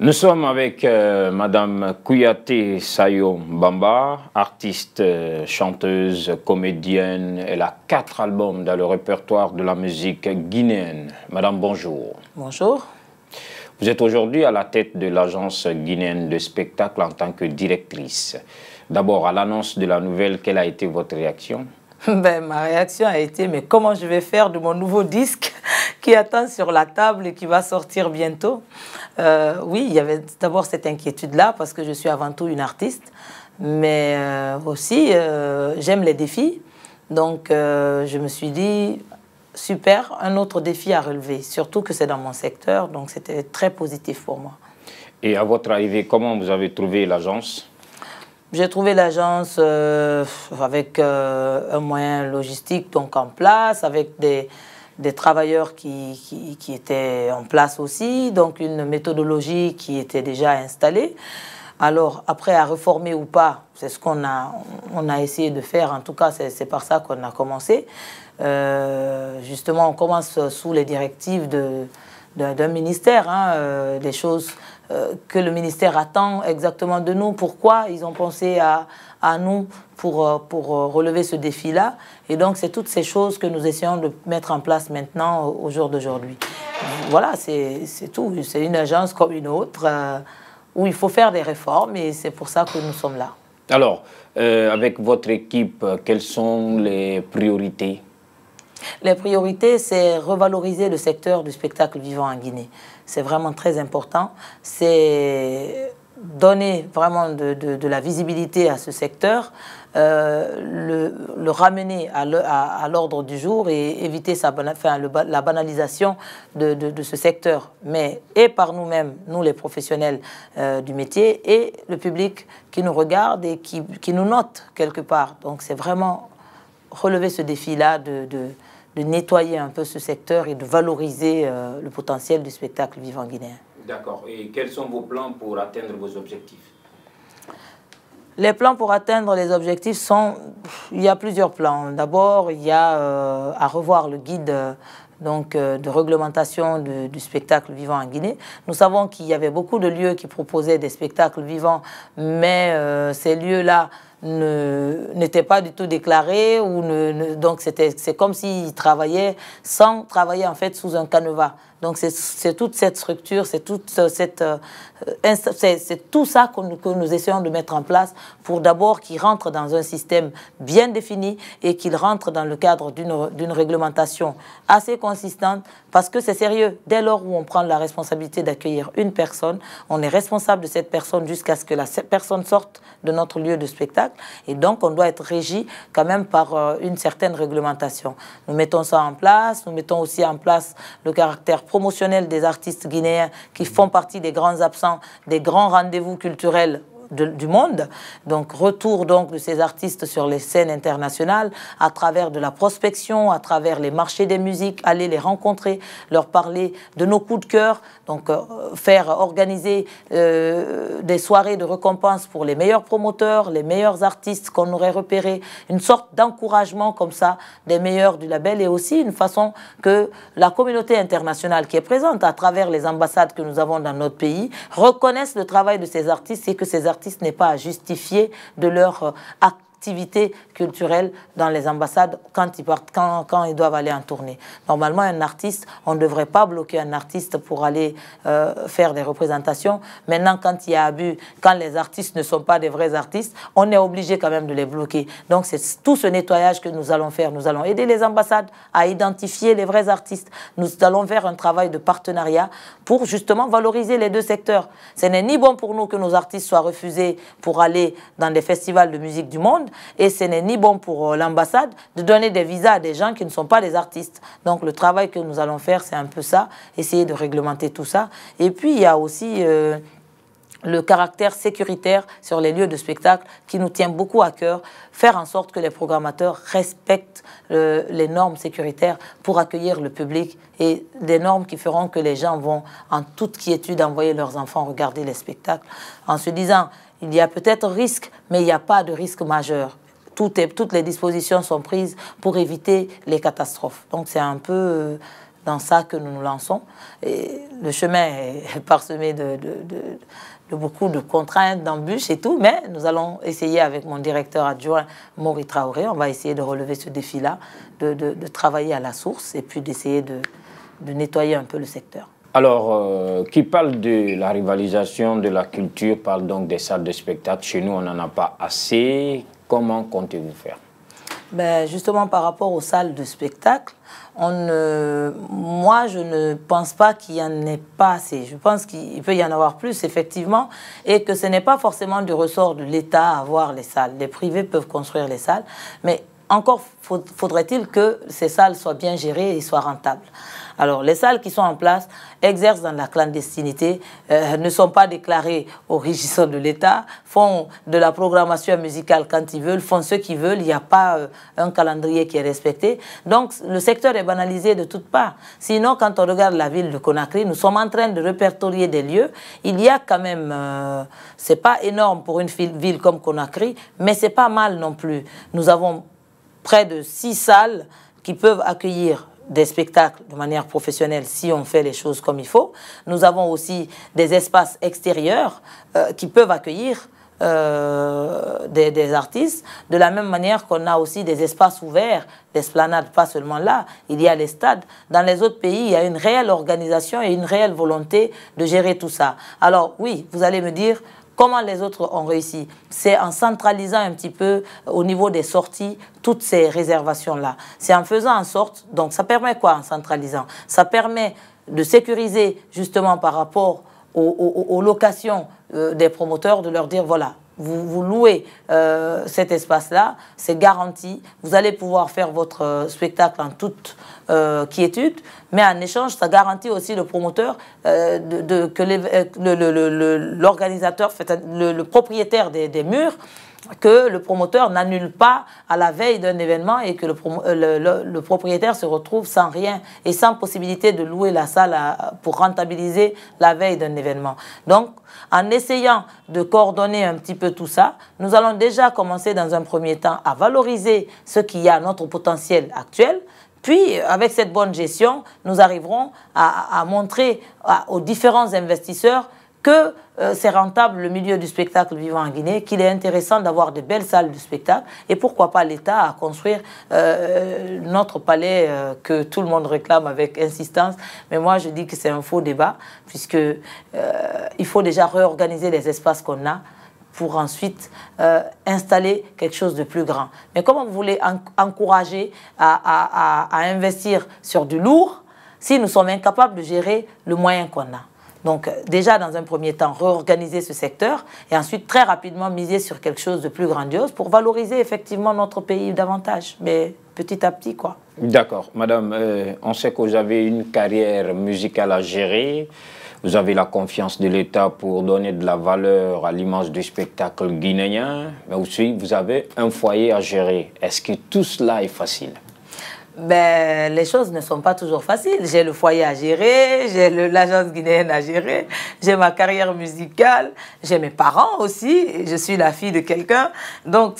Nous sommes avec Madame Kouyaté Sayo Bamba, artiste, chanteuse, comédienne. Elle a 4 albums dans le répertoire de la musique guinéenne. Madame, bonjour. Bonjour. Vous êtes aujourd'hui à la tête de l'agence guinéenne de spectacle en tant que directrice. D'abord, à l'annonce de la nouvelle, quelle a été votre réaction? Ma réaction a été, mais comment je vais faire de mon nouveau disque qui attend sur la table et qui va sortir bientôt? Oui, il y avait d'abord cette inquiétude-là parce que je suis avant tout une artiste, mais aussi j'aime les défis. Donc je me suis dit, super, un autre défi à relever, surtout que c'est dans mon secteur, donc c'était très positif pour moi. Et à votre arrivée, comment vous avez trouvé l'agence? J'ai trouvé l'agence avec un moyen logistique donc en place, avec des travailleurs qui étaient en place aussi, donc une méthodologie qui était déjà installée. Alors après, à reformer ou pas, c'est ce qu'on a essayé de faire, en tout cas c'est par ça qu'on a commencé. Justement, on commence sous les directives d'un ministère, hein, des choses que le ministère attend exactement de nous. Pourquoi ils ont pensé à nous pour relever ce défi-là. Et donc, c'est toutes ces choses que nous essayons de mettre en place maintenant, au jour d'aujourd'hui. Voilà, c'est tout. C'est une agence comme une autre où il faut faire des réformes et c'est pour ça que nous sommes là. Alors, avec votre équipe, quelles sont les priorités? Les priorités, c'est revaloriser le secteur du spectacle vivant en Guinée. C'est vraiment très important. C'est donner vraiment de la visibilité à ce secteur, le ramener à l'ordre du jour et éviter la banalisation de ce secteur. Mais et par nous-mêmes, nous les professionnels du métier, et le public qui nous regarde et qui nous note quelque part. Donc c'est vraiment relever ce défi-là de nettoyer un peu ce secteur et de valoriser le potentiel du spectacle vivant guinéen. D'accord. Et quels sont vos plans pour atteindre vos objectifs? Les plans pour atteindre les objectifs sont... Il y a plusieurs plans. D'abord, il y a à revoir le guide de réglementation du spectacle vivant en Guinée. Nous savons qu'il y avait beaucoup de lieux qui proposaient des spectacles vivants, mais ces lieux-là n'étaient pas du tout déclarés, donc c'est comme s'ils travaillaient sans travailler en fait sous un canevas. Donc c'est toute cette structure, c'est tout ça que nous essayons de mettre en place pour d'abord qu'ils rentrent dans un système bien défini et qu'ils rentrent dans le cadre d'une réglementation assez consistante, parce que c'est sérieux. Dès lors où on prend la responsabilité d'accueillir une personne, on est responsable de cette personne jusqu'à ce que la personne sorte de notre lieu de spectacle. Et donc, on doit être régi quand même par une certaine réglementation. Nous mettons ça en place. Nous mettons aussi en place le caractère promotionnel des artistes guinéens qui font partie des grands absents, des grands rendez-vous culturels du monde. Donc, retour donc de ces artistes sur les scènes internationales à travers de la prospection, à travers les marchés des musiques, aller les rencontrer, leur parler de nos coups de cœur, donc faire organiser des soirées de récompense pour les meilleurs promoteurs, les meilleurs artistes qu'on aurait repérés, une sorte d'encouragement comme ça des meilleurs du label, et aussi une façon que la communauté internationale qui est présente à travers les ambassades que nous avons dans notre pays reconnaisse le travail de ces artistes et que ces artistes n'est pas à justifier de leur activité culturelle dans les ambassades quand ils partent, quand ils doivent aller en tournée. Normalement, un artiste, on ne devrait pas bloquer un artiste pour aller faire des représentations. Maintenant, quand il y a abus, quand les artistes ne sont pas des vrais artistes, on est obligé quand même de les bloquer. Donc, c'est tout ce nettoyage que nous allons faire. Nous allons aider les ambassades à identifier les vrais artistes. Nous allons faire un travail de partenariat pour justement valoriser les deux secteurs. Ce n'est ni bon pour nous que nos artistes soient refusés pour aller dans des festivals de musique du monde, et ce n'est ni bon pour l'ambassade de donner des visas à des gens qui ne sont pas des artistes. Donc le travail que nous allons faire, c'est un peu ça, essayer de réglementer tout ça. Et puis il y a aussi le caractère sécuritaire sur les lieux de spectacle qui nous tient beaucoup à cœur, faire en sorte que les programmateurs respectent les normes sécuritaires pour accueillir le public, et des normes qui feront que les gens vont en toute quiétude envoyer leurs enfants regarder les spectacles en se disant il y a peut-être risque, mais il n'y a pas de risque majeur. Toutes les dispositions sont prises pour éviter les catastrophes. Donc c'est un peu dans ça que nous nous lançons. Et le chemin est parsemé de beaucoup de contraintes, d'embûches et tout, mais nous allons essayer avec mon directeur adjoint, Maury Traoré, on va essayer de relever ce défi-là, de travailler à la source et puis d'essayer de nettoyer un peu le secteur. Alors, qui parle de la rivalisation de la culture, parle donc des salles de spectacle. Chez nous, on n'en a pas assez. Comment comptez-vous faire? Ben, justement, par rapport aux salles de spectacle, moi, je ne pense pas qu'il n'y en ait pas assez. Je pense qu'il peut y en avoir plus, effectivement, et que ce n'est pas forcément du ressort de l'État à avoir les salles. Les privés peuvent construire les salles, mais encore faudrait-il que ces salles soient bien gérées et soient rentables. Alors, les salles qui sont en place exercent dans la clandestinité, ne sont pas déclarées aux régisseurs de l'État, font de la programmation musicale quand ils veulent, font ce qu'ils veulent, il n'y a pas un calendrier qui est respecté. Donc, le secteur est banalisé de toutes parts. Sinon, quand on regarde la ville de Conakry, nous sommes en train de répertorier des lieux. Il y a quand même, c'est pas énorme pour une ville comme Conakry, mais c'est pas mal non plus. Nous avons près de 6 salles qui peuvent accueillir des spectacles de manière professionnelle si on fait les choses comme il faut. Nous avons aussi des espaces extérieurs qui peuvent accueillir des artistes, de la même manière qu'on a aussi des espaces ouverts, des esplanades, pas seulement là, il y a les stades. Dans les autres pays, il y a une réelle organisation et une réelle volonté de gérer tout ça. Alors oui, vous allez me dire, comment les autres ont réussi? C'est en centralisant un petit peu au niveau des sorties toutes ces réservations-là. C'est en faisant en sorte, donc ça permet quoi en centralisant? Ça permet de sécuriser justement par rapport aux locations des promoteurs, de leur dire voilà, vous louez cet espace-là, c'est garanti, vous allez pouvoir faire votre spectacle en toute quiétude, mais en échange, ça garantit aussi le promoteur que l'organisateur, le propriétaire des murs, que le promoteur n'annule pas à la veille d'un événement et que le propriétaire se retrouve sans rien et sans possibilité de louer la salle pour rentabiliser la veille d'un événement. Donc, en essayant de coordonner un petit peu tout ça, nous allons déjà commencer dans un premier temps à valoriser ce qu'il y a, notre potentiel actuel. Puis, avec cette bonne gestion, nous arriverons à montrer aux différents investisseurs que c'est rentable le milieu du spectacle vivant en Guinée, qu'il est intéressant d'avoir de belles salles de spectacle et pourquoi pas l'État à construire notre palais que tout le monde réclame avec insistance. Mais moi, je dis que c'est un faux débat puisque il faut déjà réorganiser les espaces qu'on a pour ensuite installer quelque chose de plus grand. Mais comment vous voulez encourager à investir sur du lourd si nous sommes incapables de gérer le moyen qu'on a? Donc déjà, dans un premier temps, réorganiser ce secteur et ensuite, très rapidement, miser sur quelque chose de plus grandiose pour valoriser effectivement notre pays davantage, mais petit à petit, quoi. D'accord. Madame, on sait que vous avez une carrière musicale à gérer. Vous avez la confiance de l'État pour donner de la valeur à l'image du spectacle guinéen, mais aussi vous avez un foyer à gérer. Est-ce que tout cela est facile? Ben, les choses ne sont pas toujours faciles. J'ai le foyer à gérer, j'ai l'agence guinéenne à gérer, j'ai ma carrière musicale, j'ai mes parents aussi, je suis la fille de quelqu'un. Donc,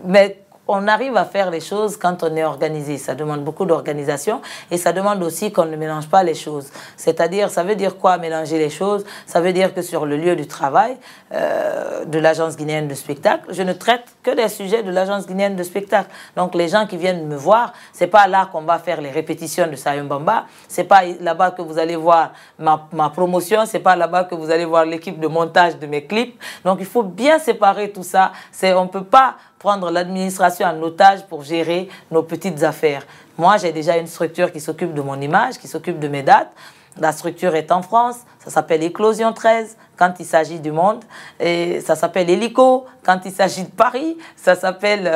mais on arrive à faire les choses quand on est organisé. Ça demande beaucoup d'organisation et ça demande aussi qu'on ne mélange pas les choses. C'est-à-dire, ça veut dire quoi mélanger les choses? Ça veut dire que sur le lieu du travail de l'agence guinéenne de spectacle, je ne traite que des sujets de l'agence guinéenne de spectacle. Donc les gens qui viennent me voir, c'est pas là qu'on va faire les répétitions de Sayum Bamba, c'est pas là-bas que vous allez voir ma promotion, c'est pas là-bas que vous allez voir l'équipe de montage de mes clips. Donc il faut bien séparer tout ça. On peut pas prendre l'administration en otage pour gérer nos petites affaires. Moi, j'ai déjà une structure qui s'occupe de mon image, qui s'occupe de mes dates. La structure est en France, ça s'appelle Éclosion 13 quand il s'agit du monde, et ça s'appelle Hélico quand il s'agit de Paris, ça s'appelle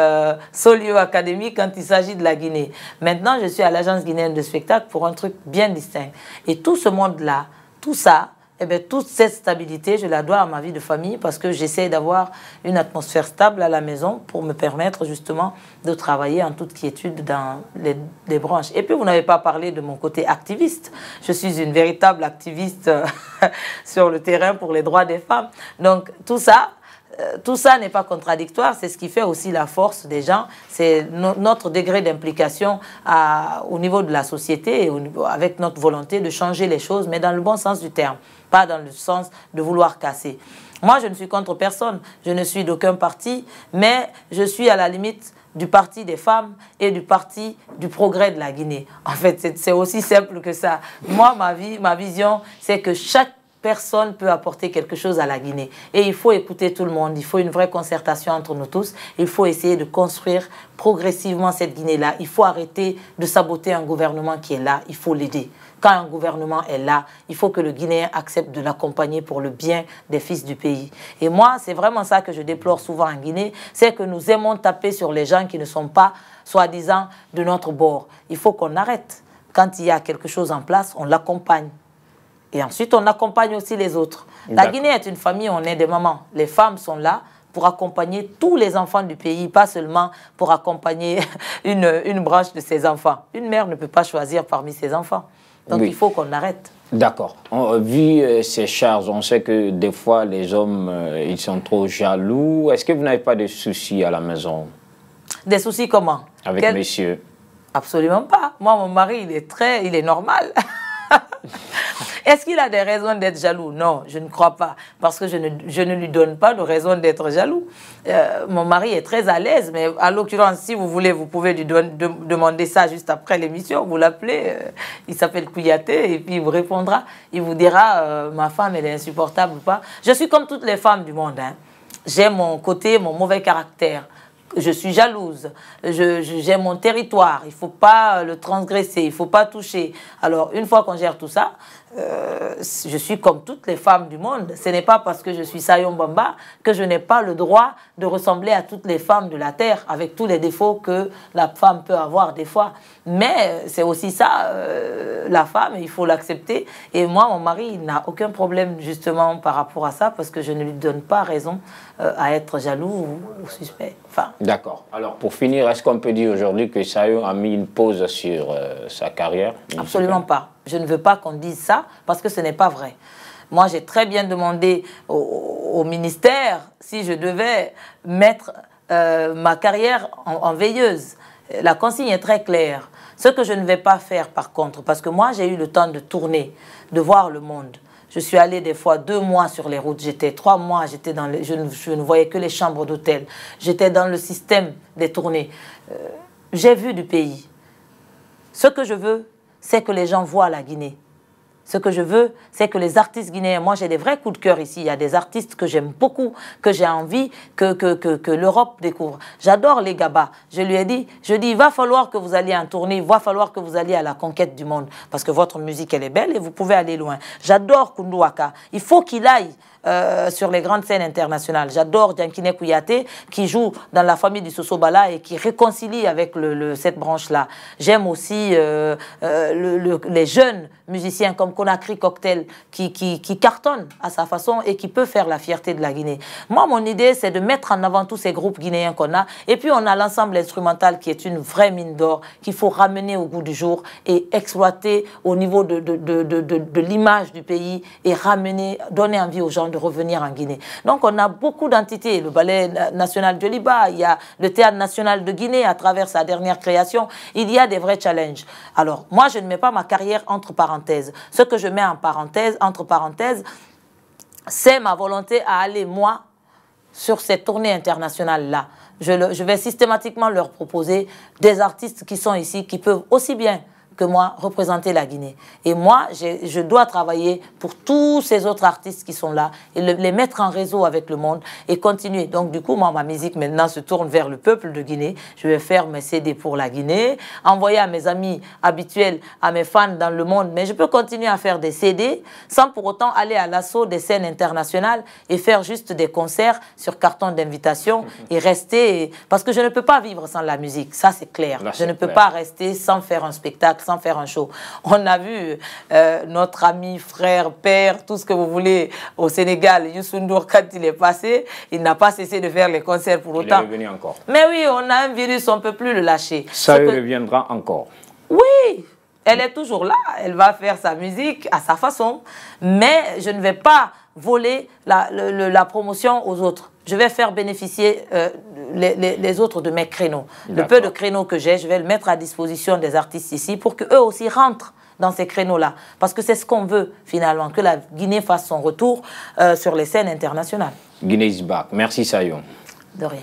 Solio Academy quand il s'agit de la Guinée. Maintenant, je suis à l'agence guinéenne de spectacle pour un truc bien distinct. Et tout ce monde-là, tout ça, eh bien, toute cette stabilité, je la dois à ma vie de famille parce que j'essaie d'avoir une atmosphère stable à la maison pour me permettre justement de travailler en toute quiétude dans les branches. Et puis, vous n'avez pas parlé de mon côté activiste. Je suis une véritable activiste sur le terrain pour les droits des femmes. Donc, tout ça, tout ça n'est pas contradictoire, c'est ce qui fait aussi la force des gens, c'est notre degré d'implication au niveau de la société et avec notre volonté de changer les choses, mais dans le bon sens du terme, pas dans le sens de vouloir casser. Moi, je ne suis contre personne, je ne suis d'aucun parti, mais je suis à la limite du parti des femmes et du parti du progrès de la Guinée. En fait, c'est aussi simple que ça. Moi, ma vision, c'est que chaque personne peut apporter quelque chose à la Guinée. Et il faut écouter tout le monde. Il faut une vraie concertation entre nous tous. Il faut essayer de construire progressivement cette Guinée-là. Il faut arrêter de saboter un gouvernement qui est là. Il faut l'aider. Quand un gouvernement est là, il faut que le Guinéen accepte de l'accompagner pour le bien des fils du pays. Et moi, c'est vraiment ça que je déplore souvent en Guinée, c'est que nous aimons taper sur les gens qui ne sont pas, soi-disant, de notre bord. Il faut qu'on arrête. Quand il y a quelque chose en place, on l'accompagne. Et ensuite, on accompagne aussi les autres. La Guinée est une famille, on est des mamans. Les femmes sont là pour accompagner tous les enfants du pays, pas seulement pour accompagner une branche de ses enfants. Une mère ne peut pas choisir parmi ses enfants. Donc, il faut qu'on arrête. D'accord. Vu ces charges, on sait que des fois, les hommes, ils sont trop jaloux. Est-ce que vous n'avez pas de soucis à la maison? Des soucis comment? Avec messieurs? Absolument pas. Moi, mon mari, il est normal. Est-ce qu'il a des raisons d'être jaloux? Non, je ne crois pas, parce que je ne lui donne pas de raison d'être jaloux. Mon mari est très à l'aise, mais à l'occurrence, si vous voulez, vous pouvez lui demander ça juste après l'émission. Vous l'appelez, il s'appelle Kouyaté, et puis il vous répondra. Il vous dira, ma femme, elle est insupportable ou pas. Je suis comme toutes les femmes du monde. Hein. J'ai mon côté, mon mauvais caractère. Je suis jalouse, j'ai mon territoire, il ne faut pas le transgresser, il ne faut pas toucher. Alors, une fois qu'on gère tout ça, je suis comme toutes les femmes du monde. Ce n'est pas parce que je suis Sayom Bamba que je n'ai pas le droit de ressembler à toutes les femmes de la terre, avec tous les défauts que la femme peut avoir des fois. Mais c'est aussi ça, la femme, il faut l'accepter. Et moi, mon mari, il n'a aucun problème justement par rapport à ça, parce que je ne lui donne pas raison à être jaloux ou suspect. Enfin, d'accord. Alors, pour finir, est-ce qu'on peut dire aujourd'hui que Sayom a mis une pause sur sa carrière? Absolument pas. Je ne veux pas qu'on dise ça, parce que ce n'est pas vrai. Moi, j'ai très bien demandé au ministère si je devais mettre ma carrière en veilleuse. La consigne est très claire. Ce que je ne vais pas faire, par contre, parce que moi, j'ai eu le temps de tourner, de voir le monde. Je suis allée des fois 2 mois sur les routes. J'étais 3 mois, je ne voyais que les chambres d'hôtel. J'étais dans le système des tournées. J'ai vu du pays. Ce que je veux, c'est que les gens voient la Guinée. Ce que je veux, c'est que les artistes guinéens, moi j'ai des vrais coups de cœur ici, il y a des artistes que j'aime beaucoup, que j'ai envie que l'Europe découvre. J'adore les Gabas. Je lui ai dit, il va falloir que vous alliez en tournée, il va falloir que vous alliez à la conquête du monde, parce que votre musique elle est belle et vous pouvez aller loin. J'adore Koundou Waka, il faut qu'il aille sur les grandes scènes internationales. J'adore Diankine Kouyaté qui joue dans la famille du Sosobala et qui réconcilie avec cette branche-là. J'aime aussi les jeunes musiciens comme Conakry Cocktail qui cartonnent à sa façon et qui peut faire la fierté de la Guinée. Moi, mon idée, c'est de mettre en avant tous ces groupes guinéens qu'on a. Et puis, on a l'ensemble instrumental qui est une vraie mine d'or qu'il faut ramener au goût du jour et exploiter au niveau de l'image du pays et donner envie aux gens de revenir en Guinée. Donc, on a beaucoup d'entités. Le Ballet national de Liba, il y a le Théâtre national de Guinée à travers sa dernière création. Il y a des vrais challenges. Alors, moi, je ne mets pas ma carrière entre parenthèses. Ce que je mets entre parenthèses, c'est ma volonté à aller, moi, sur cette tournée internationale-là. Je vais systématiquement leur proposer des artistes qui sont ici, qui peuvent aussi bien que moi représenter la Guinée. Et moi, je dois travailler pour tous ces autres artistes qui sont là et les mettre en réseau avec le monde et continuer. Donc du coup, moi, ma musique maintenant se tourne vers le peuple de Guinée. Je vais faire mes CD pour la Guinée, envoyer à mes amis habituels, à mes fans dans le monde. Mais je peux continuer à faire des CD sans pour autant aller à l'assaut des scènes internationales et faire juste des concerts sur carton d'invitation et rester... Parce que je ne peux pas vivre sans la musique, ça c'est clair. Je ne peux pas rester sans faire un spectacle, sans faire un show. On a vu notre ami, frère, père, tout ce que vous voulez au Sénégal, Youssou N'Dour, quand il est passé, il n'a pas cessé de faire les concerts pour autant. Il est revenu encore. Mais oui, on a un virus, on ne peut plus le lâcher. Ça reviendra encore. Oui, elle est toujours là, elle va faire sa musique à sa façon, mais je ne vais pas voler la promotion aux autres. Je vais faire bénéficier les autres de mes créneaux. Le peu de créneaux que j'ai, je vais le mettre à disposition des artistes ici pour qu'eux aussi rentrent dans ces créneaux-là. Parce que c'est ce qu'on veut, finalement, que la Guinée fasse son retour sur les scènes internationales. Guinée is back. Merci, Sayon. De rien.